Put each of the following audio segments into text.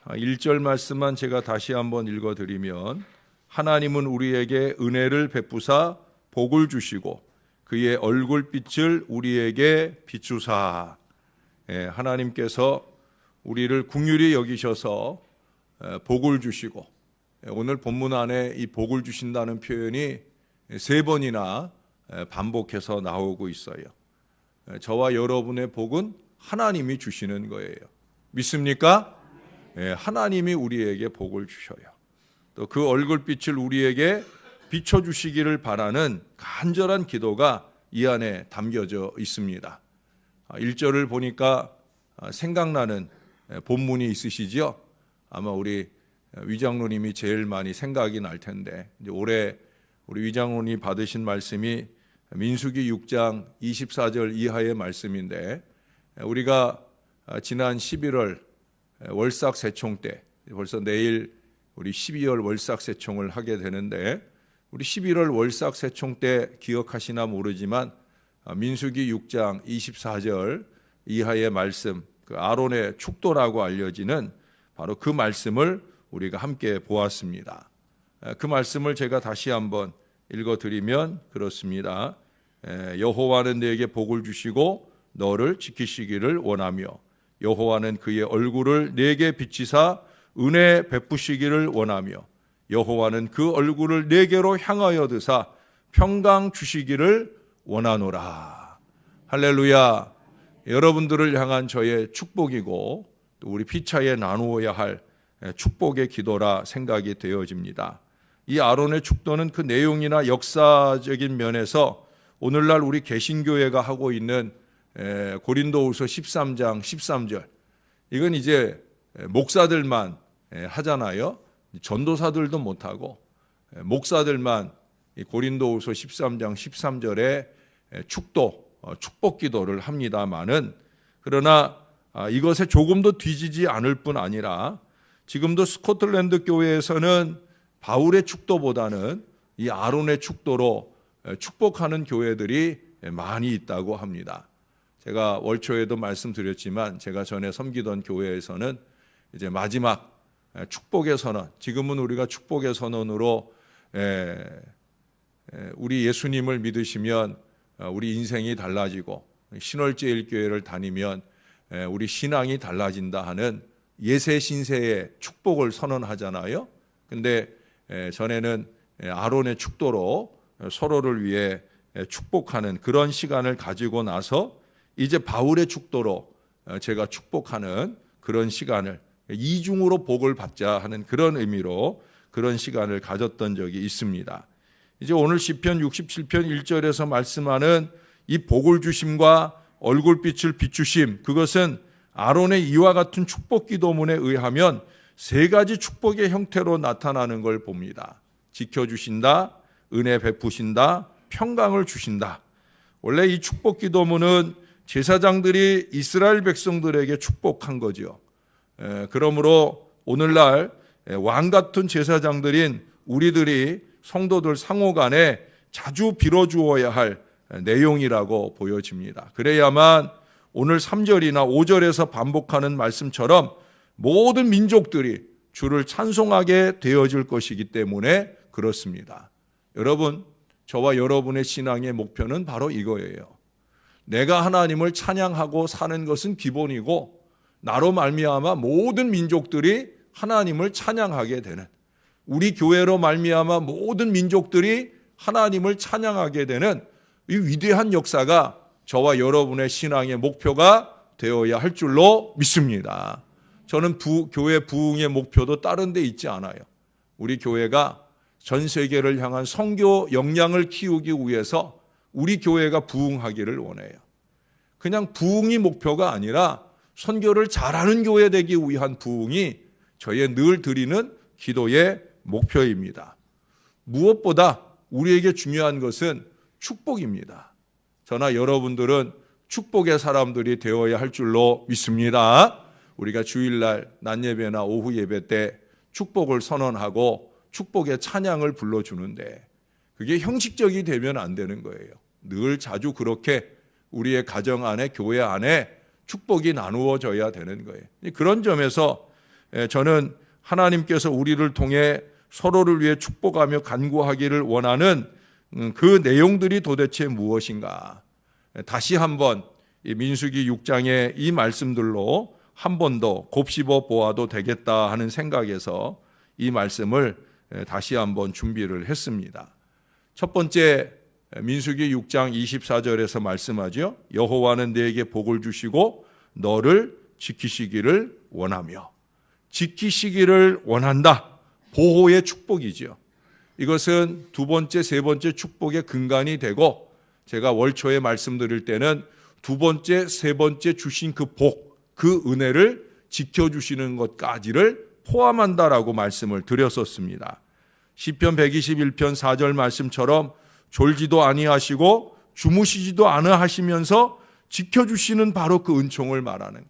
1절 말씀만 제가 다시 한번 읽어드리면, 하나님은 우리에게 은혜를 베푸사 복을 주시고 그의 얼굴빛을 우리에게 비추사. 하나님께서 우리를 긍휼히 여기셔서 복을 주시고, 오늘 본문 안에 이 복을 주신다는 표현이 3번이나 반복해서 나오고 있어요. 저와 여러분의 복은 하나님이 주시는 거예요. 믿습니까? 하나님이 우리에게 복을 주셔요. 또 그 얼굴빛을 우리에게 비춰주시기를 바라는 간절한 기도가 이 안에 담겨져 있습니다. 1절을 보니까 생각나는 본문이 있으시죠? 아마 우리 위장로님이 제일 많이 생각이 날 텐데, 이제 올해 우리 위장로님이 받으신 말씀이 민수기 6장 24절 이하의 말씀인데, 우리가 지난 11월 월삭 세총 때, 벌써 내일 우리 12월 월삭 세총을 하게 되는데, 우리 11월 월삭 세총 때 기억하시나 모르지만 민수기 6장 24절 이하의 말씀, 그 아론의 축도라고 알려지는 바로 그 말씀을 우리가 함께 보았습니다. 그 말씀을 제가 다시 한번 읽어드리면 그렇습니다. 여호와는 내게 복을 주시고 너를 지키시기를 원하며 여호와는 그의 얼굴을 내게 비치사 은혜 베푸시기를 원하며 여호와는 그 얼굴을 내게로 향하여 드사 평강 주시기를 원하노라. 할렐루야. 여러분들을 향한 저의 축복이고 또 우리 피차에 나누어야 할 축복의 기도라 생각이 되어집니다. 이 아론의 축도는 그 내용이나 역사적인 면에서 오늘날 우리 개신교회가 하고 있는 고린도후서 13장 13절, 이건 이제 목사들만 하잖아요. 전도사들도 못하고 목사들만 고린도후서 13장 13절에 축복 기도를 합니다마는, 그러나 이것에 조금도 뒤지지 않을 뿐 아니라 지금도 스코틀랜드 교회에서는 바울의 축도보다는 이 아론의 축도로 축복하는 교회들이 많이 있다고 합니다. 제가 월초에도 말씀드렸지만 제가 전에 섬기던 교회에서는 이제 마지막 축복의 선언, 지금은 우리가 축복의 선언으로 우리 예수님을 믿으시면 우리 인생이 달라지고 신월제일교회를 다니면 우리 신앙이 달라진다 하는 예세 신세의 축복을 선언하잖아요. 근데 전에는 아론의 축도로 서로를 위해 축복하는 그런 시간을 가지고 나서 이제 바울의 축도로 제가 축복하는 그런 시간을, 이중으로 복을 받자 하는 그런 의미로 그런 시간을 가졌던 적이 있습니다. 이제 오늘 시편 67편 1절에서 말씀하는 이 복을 주심과 얼굴빛을 비추심, 그것은 아론의 이와 같은 축복 기도문에 의하면 3가지 축복의 형태로 나타나는 걸 봅니다. 지켜주신다, 은혜 베푸신다, 평강을 주신다. 원래 이 축복 기도문은 제사장들이 이스라엘 백성들에게 축복한 거죠. 그러므로 오늘날 왕 같은 제사장들인 우리들이 성도들 상호 간에 자주 빌어주어야 할 내용이라고 보여집니다. 그래야만 오늘 3절이나 5절에서 반복하는 말씀처럼 모든 민족들이 주를 찬송하게 되어질 것이기 때문에 그렇습니다. 여러분, 저와 여러분의 신앙의 목표는 바로 이거예요. 내가 하나님을 찬양하고 사는 것은 기본이고, 나로 말미암아 모든 민족들이 하나님을 찬양하게 되는, 우리 교회로 말미암아 모든 민족들이 하나님을 찬양하게 되는 이 위대한 역사가 저와 여러분의 신앙의 목표가 되어야 할 줄로 믿습니다. 저는 교회 부흥의 목표도 다른 데 있지 않아요. 우리 교회가 전 세계를 향한 선교 역량을 키우기 위해서 우리 교회가 부흥하기를 원해요. 그냥 부흥이 목표가 아니라 선교를 잘하는 교회 되기 위한 부흥이 저의 늘 드리는 기도의 목표입니다. 무엇보다 우리에게 중요한 것은 축복입니다. 저나 여러분들은 축복의 사람들이 되어야 할 줄로 믿습니다. 우리가 주일날 낮 예배나 오후 예배 때 축복을 선언하고 축복의 찬양을 불러주는데, 그게 형식적이 되면 안 되는 거예요. 늘 자주 그렇게 우리의 가정 안에, 교회 안에 축복이 나누어져야 되는 거예요. 그런 점에서 저는 하나님께서 우리를 통해 서로를 위해 축복하며 간구하기를 원하는 그 내용들이 도대체 무엇인가? 다시 한번 이 민수기 6장의 이 말씀들로 한 번 더 곱씹어 보아도 되겠다 하는 생각에서 이 말씀을 다시 한번 준비를 했습니다. 첫 번째, 민수기 6장 24절에서 말씀하죠. 여호와는 네게 복을 주시고 너를 지키시기를 원하며. 지키시기를 원한다. 보호의 축복이죠. 이것은 두 번째, 세 번째 축복의 근간이 되고, 제가 월초에 말씀드릴 때는 두 번째, 세 번째 주신 그 복, 그 은혜를 지켜주시는 것까지를 포함한다라고 말씀을 드렸었습니다. 시편 121편 4절 말씀처럼 졸지도 아니하시고 주무시지도 않으하시면서 지켜주시는 바로 그 은총을 말하는,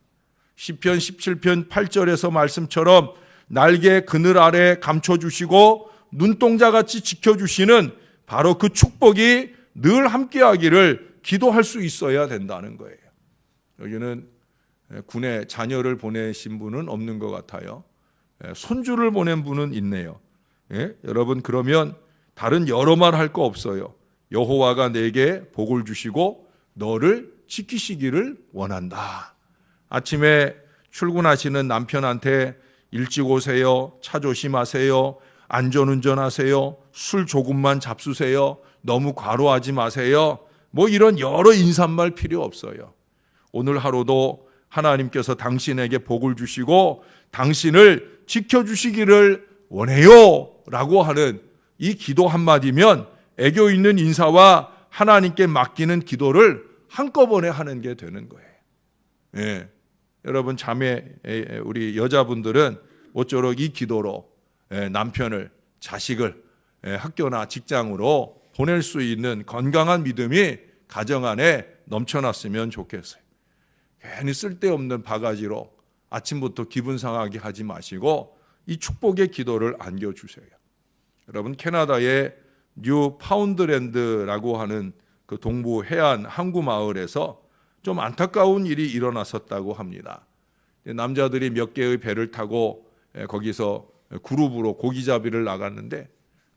시편 17편 8절에서 말씀처럼 날개 그늘 아래 감춰주시고 눈동자같이 지켜주시는 바로 그 축복이 늘 함께하기를 기도할 수 있어야 된다는 거예요. 여기는 군에 자녀를 보내신 분은 없는 것 같아요. 손주를 보낸 분은 있네요. 예? 여러분, 그러면 다른 여러 말 할 거 없어요. 여호와가 내게 복을 주시고 너를 지키시기를 원한다. 아침에 출근하시는 남편한테 일찍 오세요, 차 조심하세요, 안전운전하세요, 술 조금만 잡수세요, 너무 과로하지 마세요, 뭐 이런 여러 인사말 필요 없어요. 오늘 하루도 하나님께서 당신에게 복을 주시고 당신을 지켜주시기를 원해요 라고 하는 이 기도 한마디면 애교 있는 인사와 하나님께 맡기는 기도를 한꺼번에 하는 게 되는 거예요. 예. 여러분, 자매, 우리 여자분들은 모쪼록 이 기도로 남편을, 자식을 학교나 직장으로 보낼 수 있는 건강한 믿음이 가정 안에 넘쳐났으면 좋겠어요. 괜히 쓸데없는 바가지로 아침부터 기분 상하게 하지 마시고 이 축복의 기도를 안겨주세요. 여러분, 캐나다의 뉴 파운드랜드라고 하는 그 동부 해안 항구 마을에서 좀 안타까운 일이 일어났었다고 합니다. 남자들이 몇 개의 배를 타고 거기서 그룹으로 고기잡이를 나갔는데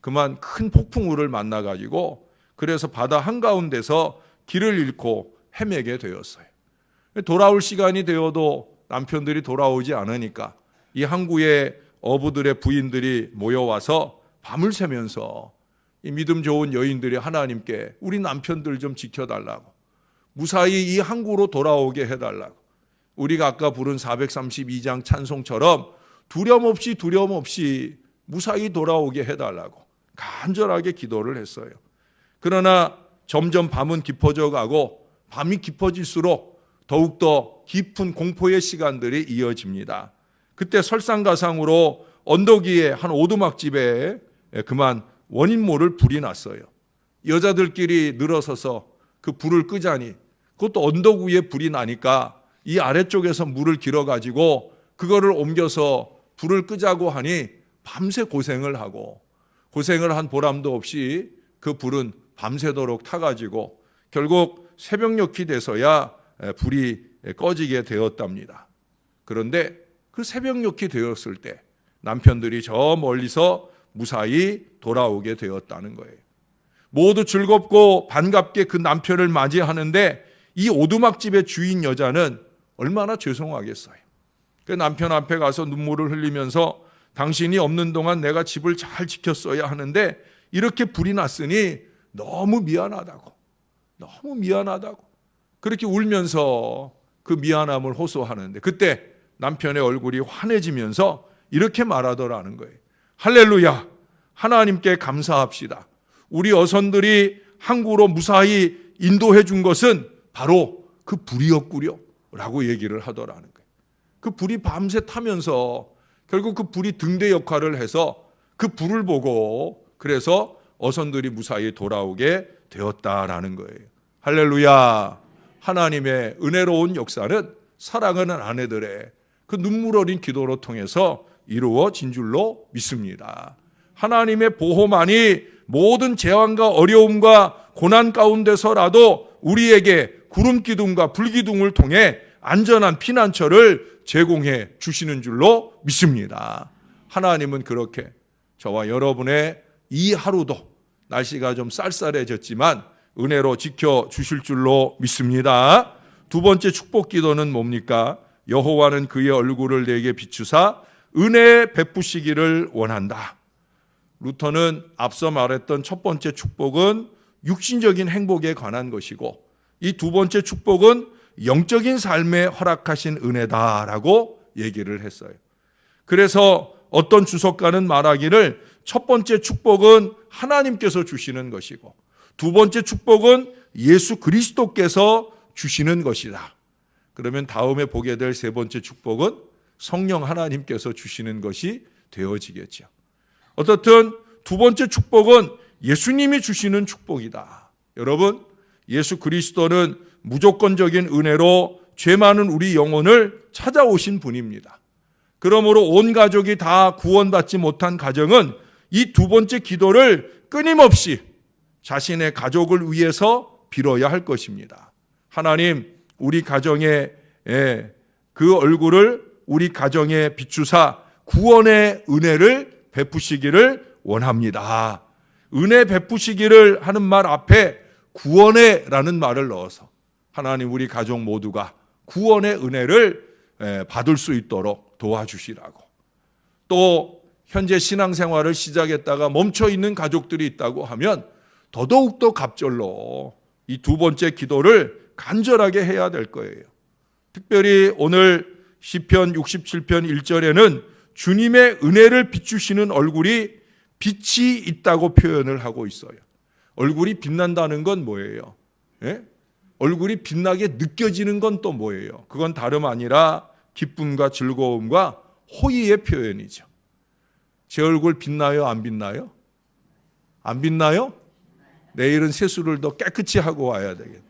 그만 큰 폭풍우를 만나가지고 그래서 바다 한가운데서 길을 잃고 헤매게 되었어요. 돌아올 시간이 되어도 남편들이 돌아오지 않으니까 이 항구에 어부들의 부인들이 모여와서 밤을 새면서 이 믿음 좋은 여인들이 하나님께 우리 남편들 좀 지켜달라고, 무사히 이 항구로 돌아오게 해달라고, 우리가 아까 부른 432장 찬송처럼 두려움 없이 무사히 돌아오게 해달라고 간절하게 기도를 했어요. 그러나 점점 밤은 깊어져 가고 밤이 깊어질수록 더욱더 깊은 공포의 시간들이 이어집니다. 그때 설상가상으로 언덕 위에 한 오두막집에 그만 원인 모를 불이 났어요. 여자들끼리 늘어서서 그 불을 끄자니 그것도 언덕 위에 불이 나니까 이 아래쪽에서 물을 길어가지고 그거를 옮겨서 불을 끄자고 하니 밤새 고생을 한 보람도 없이 그 불은 밤새도록 타가지고 결국 새벽녘이 돼서야 불이 꺼지게 되었답니다. 그런데 그 새벽녘이 되었을 때 남편들이 저 멀리서 무사히 돌아오게 되었다는 거예요. 모두 즐겁고 반갑게 그 남편을 맞이하는데 이 오두막집의 주인 여자는 얼마나 죄송하겠어요. 그 남편 앞에 가서 눈물을 흘리면서 당신이 없는 동안 내가 집을 잘 지켰어야 하는데 이렇게 불이 났으니 너무 미안하다고 그렇게 울면서 그 미안함을 호소하는데 그때 남편의 얼굴이 환해지면서 이렇게 말하더라는 거예요. 할렐루야, 하나님께 감사합시다. 우리 어선들이 항구로 무사히 인도해 준 것은 바로 그 불이었구려 라고 얘기를 하더라는 거예요. 그 불이 밤새 타면서 결국 그 불이 등대 역할을 해서 그 불을 보고 그래서 어선들이 무사히 돌아오게 되었다라는 거예요. 할렐루야, 하나님의 은혜로운 역사는 사랑하는 아내들의 그 눈물 어린 기도로 통해서 이루어진 줄로 믿습니다. 하나님의 보호만이 모든 재앙과 어려움과 고난 가운데서라도 우리에게 구름 기둥과 불 기둥을 통해 안전한 피난처를 제공해 주시는 줄로 믿습니다. 하나님은 그렇게 저와 여러분의 이 하루도 날씨가 좀 쌀쌀해졌지만 은혜로 지켜주실 줄로 믿습니다. 두 번째 축복 기도는 뭡니까? 여호와는 그의 얼굴을 내게 비추사 은혜 베푸시기를 원한다. 루터는 앞서 말했던 첫 번째 축복은 육신적인 행복에 관한 것이고 이 두 번째 축복은 영적인 삶에 허락하신 은혜다라고 얘기를 했어요. 그래서 어떤 주석가는 말하기를 첫 번째 축복은 하나님께서 주시는 것이고 두 번째 축복은 예수 그리스도께서 주시는 것이다. 그러면 다음에 보게 될 세 번째 축복은 성령 하나님께서 주시는 것이 되어지겠죠. 어떻든 두 번째 축복은 예수님이 주시는 축복이다. 여러분, 예수 그리스도는 무조건적인 은혜로 죄 많은 우리 영혼을 찾아오신 분입니다. 그러므로 온 가족이 다 구원받지 못한 가정은 이 두 번째 기도를 끊임없이 자신의 가족을 위해서 빌어야 할 것입니다. 하나님, 우리 가정의 그 얼굴을 우리 가정에 비추사 구원의 은혜를 베푸시기를 원합니다. 은혜 베푸시기를 하는 말 앞에 구원의라는 말을 넣어서 하나님 우리 가족 모두가 구원의 은혜를 받을 수 있도록 도와주시라고. 또 현재 신앙생활을 시작했다가 멈춰있는 가족들이 있다고 하면 더더욱더 갑절로 이 두 번째 기도를 간절하게 해야 될 거예요. 특별히 오늘 시편 67편 1절에는 주님의 은혜를 비추시는 얼굴이 빛이 있다고 표현을 하고 있어요. 얼굴이 빛난다는 건 뭐예요? 예? 얼굴이 빛나게 느껴지는 건 또 뭐예요? 그건 다름 아니라 기쁨과 즐거움과 호의의 표현이죠. 제 얼굴 빛나요? 안 빛나요? 안 빛나요? 내일은 세수를 더 깨끗이 하고 와야 되겠다.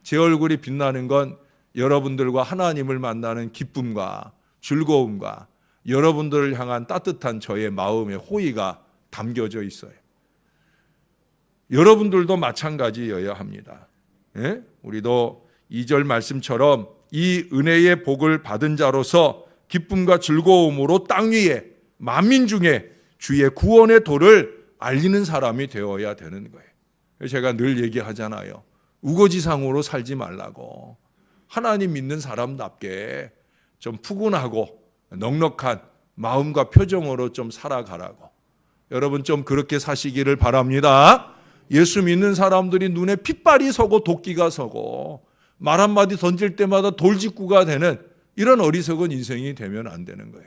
제 얼굴이 빛나는 건 여러분들과 하나님을 만나는 기쁨과 즐거움과 여러분들을 향한 따뜻한 저의 마음의 호의가 담겨져 있어요. 여러분들도 마찬가지여야 합니다. 예? 우리도 2절 말씀처럼 이 은혜의 복을 받은 자로서 기쁨과 즐거움으로 땅 위에 만민 중에 주의 구원의 도를 알리는 사람이 되어야 되는 거예요. 제가 늘 얘기하잖아요. 우거지상으로 살지 말라고. 하나님 믿는 사람답게 좀 푸근하고 넉넉한 마음과 표정으로 좀 살아가라고. 여러분 좀 그렇게 사시기를 바랍니다. 예수 믿는 사람들이 눈에 핏발이 서고 도끼가 서고 말 한마디 던질 때마다 돌직구가 되는 이런 어리석은 인생이 되면 안 되는 거예요.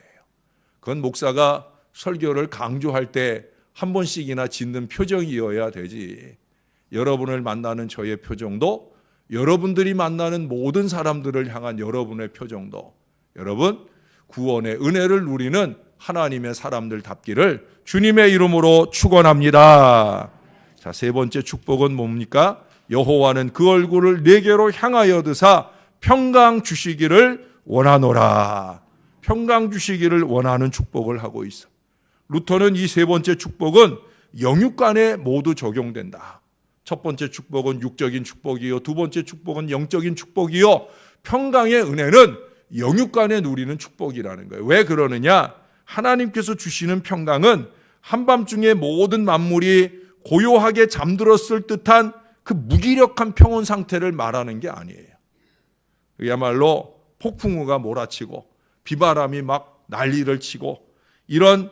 그건 목사가 설교를 강조할 때 한 번씩이나 짓는 표정이어야 되지. 여러분을 만나는 저의 표정도 여러분들이 만나는 모든 사람들을 향한 여러분의 표정도 여러분 구원의 은혜를 누리는 하나님의 사람들 답기를 주님의 이름으로 축원합니다. 자, 세 번째 축복은 뭡니까? 여호와는 그 얼굴을 내게로 향하여 드사 평강 주시기를 원하노라. 평강 주시기를 원하는 축복을 하고 있어. 루터는 이 세 번째 축복은 영육간에 모두 적용된다. 첫 번째 축복은 육적인 축복이요, 두 번째 축복은 영적인 축복이요, 평강의 은혜는 영육간에 누리는 축복이라는 거예요. 왜 그러느냐? 하나님께서 주시는 평강은 한밤중에 모든 만물이 고요하게 잠들었을 듯한 그 무기력한 평온 상태를 말하는 게 아니에요. 그야말로 폭풍우가 몰아치고 비바람이 막 난리를 치고 이런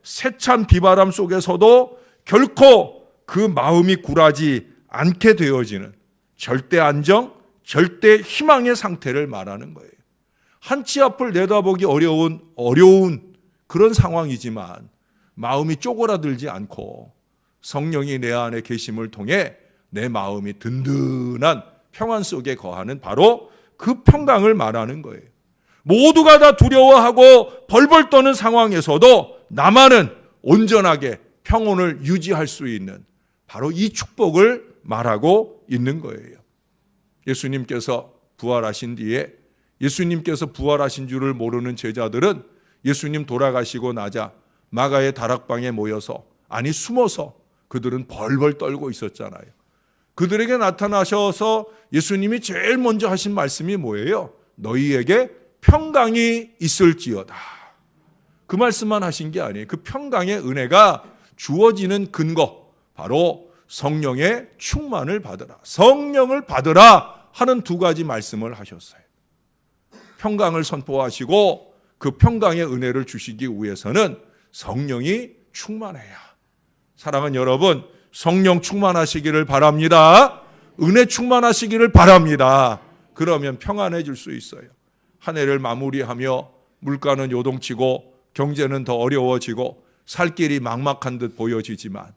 세찬 비바람 속에서도 결코 그 마음이 굴하지 않게 되어지는 절대 안정, 절대 희망의 상태를 말하는 거예요. 한치 앞을 내다보기 어려운 그런 상황이지만 마음이 쪼그라들지 않고 성령이 내 안에 계심을 통해 내 마음이 든든한 평안 속에 거하는 바로 그 평강을 말하는 거예요. 모두가 다 두려워하고 벌벌 떠는 상황에서도 나만은 온전하게 평온을 유지할 수 있는 바로 이 축복을 말하고 있는 거예요. 예수님께서 부활하신 뒤에 예수님께서 부활하신 줄을 모르는 제자들은 예수님 돌아가시고 나자 마가의 다락방에 모여서 숨어서 그들은 벌벌 떨고 있었잖아요. 그들에게 나타나셔서 예수님이 제일 먼저 하신 말씀이 뭐예요? 너희에게 평강이 있을지어다. 그 말씀만 하신 게 아니에요. 그 평강의 은혜가 주어지는 근거, 바로 성령의 충만을 받으라, 성령을 받으라 하는 두 가지 말씀을 하셨어요. 평강을 선포하시고 그 평강의 은혜를 주시기 위해서는 성령이 충만해야. 사랑하는 여러분, 성령 충만하시기를 바랍니다. 은혜 충만하시기를 바랍니다. 그러면 평안해질 수 있어요. 한 해를 마무리하며 물가는 요동치고 경제는 더 어려워지고 살 길이 막막한 듯 보여지지만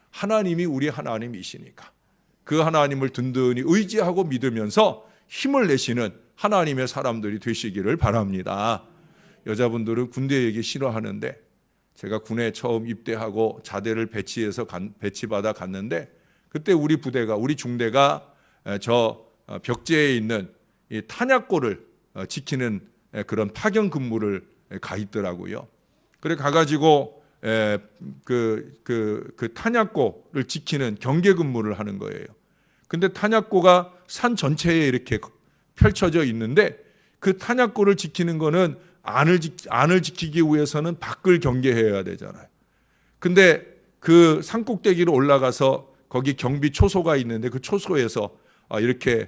하나님이 우리 하나님이시니까 그 하나님을 든든히 의지하고 믿으면서 힘을 내시는 하나님의 사람들이 되시기를 바랍니다. 여자분들은 군대 얘기 싫어하는데 제가 군에 처음 입대하고 자대를 배치받아 갔는데 그때 우리 부대가, 우리 중대가 저 벽제에 있는 이 탄약고를 지키는 그런 파견 근무를 가 있더라고요. 그래 가가지고 그 탄약고를 지키는 경계 근무를 하는 거예요. 근데 탄약고가 산 전체에 이렇게 펼쳐져 있는데 그 탄약고를 지키는 거는 안을 지키기 위해서는 밖을 경계해야 되잖아요. 근데 그 산꼭대기로 올라가서 거기 경비 초소가 있는데 그 초소에서 이렇게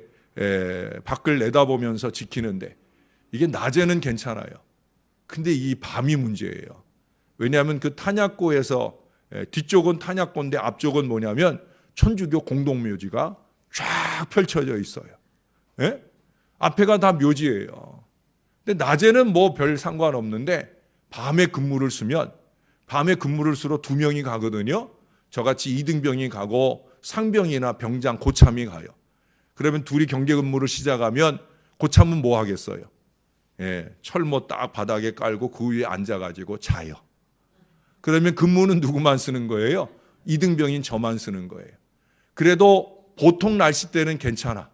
밖을 내다보면서 지키는데 이게 낮에는 괜찮아요. 근데 이 밤이 문제예요. 왜냐하면 그 탄약고에서 뒤쪽은 탄약고인데 앞쪽은 뭐냐면 천주교 공동묘지가 쫙 펼쳐져 있어요. 예? 앞에가 다 묘지예요. 근데 낮에는 뭐 별 상관없는데 밤에 근무를 쓰면, 밤에 근무를 쓰러 2명이 가거든요. 저같이 2등병이 가고 상병이나 병장, 고참이 가요. 그러면 둘이 경계 근무를 시작하면 고참은 뭐 하겠어요? 철모 딱 바닥에 깔고 그 위에 앉아가지고 자요. 그러면 근무는 누구만 쓰는 거예요? 2등병인 저만 쓰는 거예요. 그래도 보통 날씨 때는 괜찮아.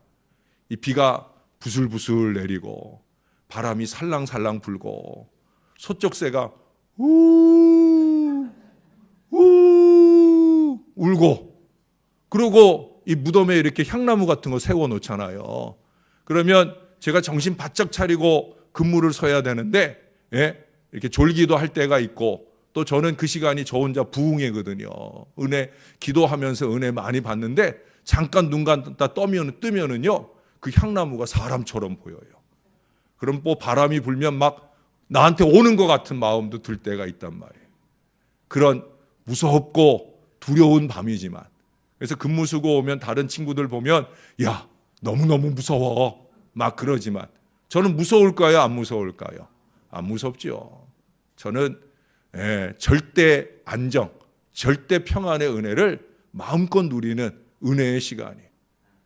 이 비가 부슬부슬 내리고 바람이 살랑살랑 불고 소쩍새가 우 울고, 그리고 이 무덤에 이렇게 향나무 같은 거 세워놓잖아요. 그러면 제가 정신 바짝 차리고 근무를 서야 되는데 이렇게 졸기도 할 때가 있고, 또 저는 그 시간이 저 혼자 부흥회거든요. 은혜 기도하면서 은혜 많이 받는데 잠깐 눈 감다 뜨면은요 그 향나무가 사람처럼 보여요. 그럼 뭐 바람이 불면 막 나한테 오는 것 같은 마음도 들 때가 있단 말이에요. 그런 무섭고 두려운 밤이지만, 그래서 근무 쓰고 오면 다른 친구들 보면 야 너무너무 무서워 막 그러지만 저는 무서울까요? 안 무서울까요? 안 무섭죠. 저는 절대 안정, 절대 평안의 은혜를 마음껏 누리는 은혜의 시간이에요.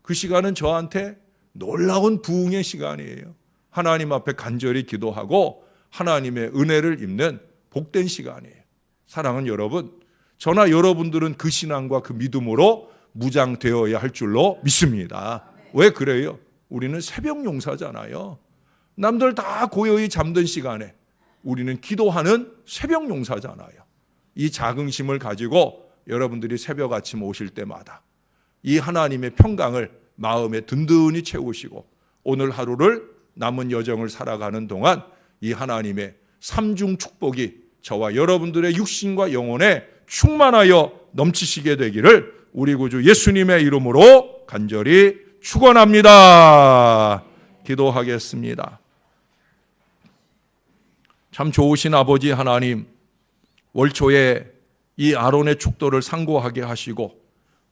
그 시간은 저한테 놀라운 부흥의 시간이에요. 하나님 앞에 간절히 기도하고 하나님의 은혜를 입는 복된 시간이에요. 사랑하는 여러분, 저나 여러분들은 그 신앙과 그 믿음으로 무장되어야 할 줄로 믿습니다. 왜 그래요? 우리는 새벽 용사잖아요. 남들 다 고요히 잠든 시간에 우리는 기도하는 새벽 용사잖아요. 이 자긍심을 가지고 여러분들이 새벽 아침 오실 때마다 이 하나님의 평강을 마음에 든든히 채우시고 오늘 하루를 남은 여정을 살아가는 동안 이 하나님의 삼중 축복이 저와 여러분들의 육신과 영혼에 충만하여 넘치시게 되기를 우리 구주 예수님의 이름으로 간절히 축원합니다. 기도하겠습니다. 참 좋으신 아버지 하나님, 월초에 이 아론의 축도를 상고하게 하시고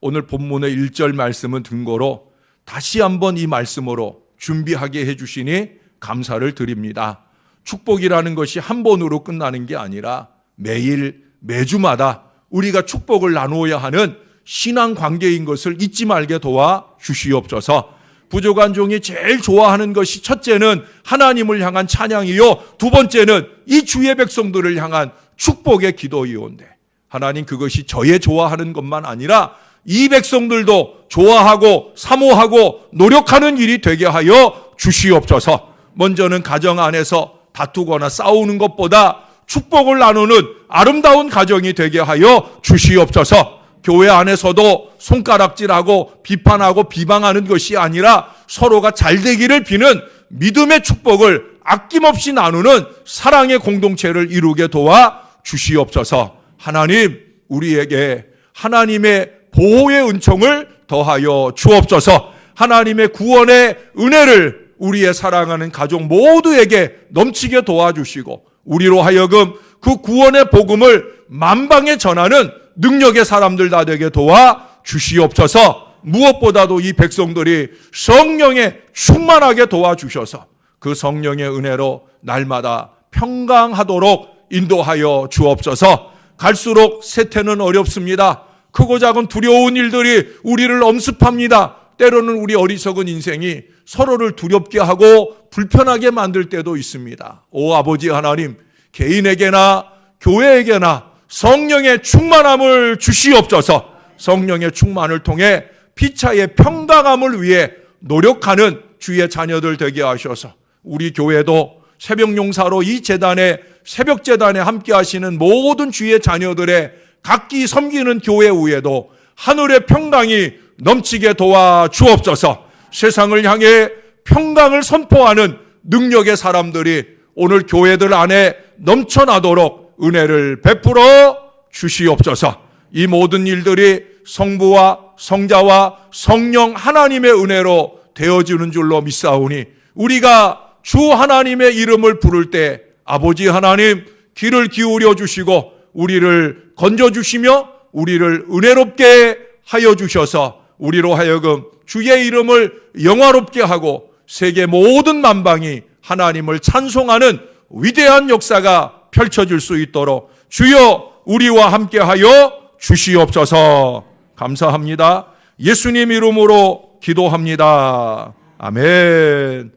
오늘 본문의 1절 말씀은 근거로 다시 한번 이 말씀으로 준비하게 해주시니 감사를 드립니다. 축복이라는 것이 한 번으로 끝나는 게 아니라 매일 매주마다 우리가 축복을 나누어야 하는 신앙 관계인 것을 잊지 말게 도와 주시옵소서. 부족한 종이 제일 좋아하는 것이 첫째는 하나님을 향한 찬양이요, 두 번째는 이 주의 백성들을 향한 축복의 기도이온데 하나님, 그것이 저의 좋아하는 것만 아니라 이 백성들도 좋아하고 사모하고 노력하는 일이 되게 하여 주시옵소서. 먼저는 가정 안에서 다투거나 싸우는 것보다 축복을 나누는 아름다운 가정이 되게 하여 주시옵소서. 교회 안에서도 손가락질하고 비판하고 비방하는 것이 아니라 서로가 잘 되기를 비는 믿음의 축복을 아낌없이 나누는 사랑의 공동체를 이루게 도와 주시옵소서. 하나님, 우리에게 하나님의 보호의 은총을 더하여 주옵소서. 하나님의 구원의 은혜를 우리의 사랑하는 가족 모두에게 넘치게 도와주시고 우리로 하여금 그 구원의 복음을 만방에 전하는 능력의 사람들 다 되게 도와 주시옵소서. 무엇보다도 이 백성들이 성령에 충만하게 도와주셔서 그 성령의 은혜로 날마다 평강하도록 인도하여 주옵소서. 갈수록 세태는 어렵습니다. 크고 작은 두려운 일들이 우리를 엄습합니다. 때로는 우리 어리석은 인생이 서로를 두렵게 하고 불편하게 만들 때도 있습니다. 오 아버지 하나님, 개인에게나 교회에게나 성령의 충만함을 주시옵소서. 성령의 충만을 통해 피차의 평강함을 위해 노력하는 주의 자녀들 되게 하셔서 우리 교회도 새벽용사로 이 재단에 새벽재단에 함께 하시는 모든 주의 자녀들의 각기 섬기는 교회 위에도 하늘의 평강이 넘치게 도와 주옵소서. 세상을 향해 평강을 선포하는 능력의 사람들이 오늘 교회들 안에 넘쳐나도록 은혜를 베풀어 주시옵소서. 이 모든 일들이 성부와 성자와 성령 하나님의 은혜로 되어지는 줄로 믿사오니 우리가 주 하나님의 이름을 부를 때 아버지 하나님 귀를 기울여 주시고 우리를 건져주시며 우리를 은혜롭게 하여 주셔서 우리로 하여금 주의 이름을 영화롭게 하고 세계 모든 만방이 하나님을 찬송하는 위대한 역사가 펼쳐질 수 있도록 주여 우리와 함께하여 주시옵소서. 감사합니다. 예수님 이름으로 기도합니다. 아멘.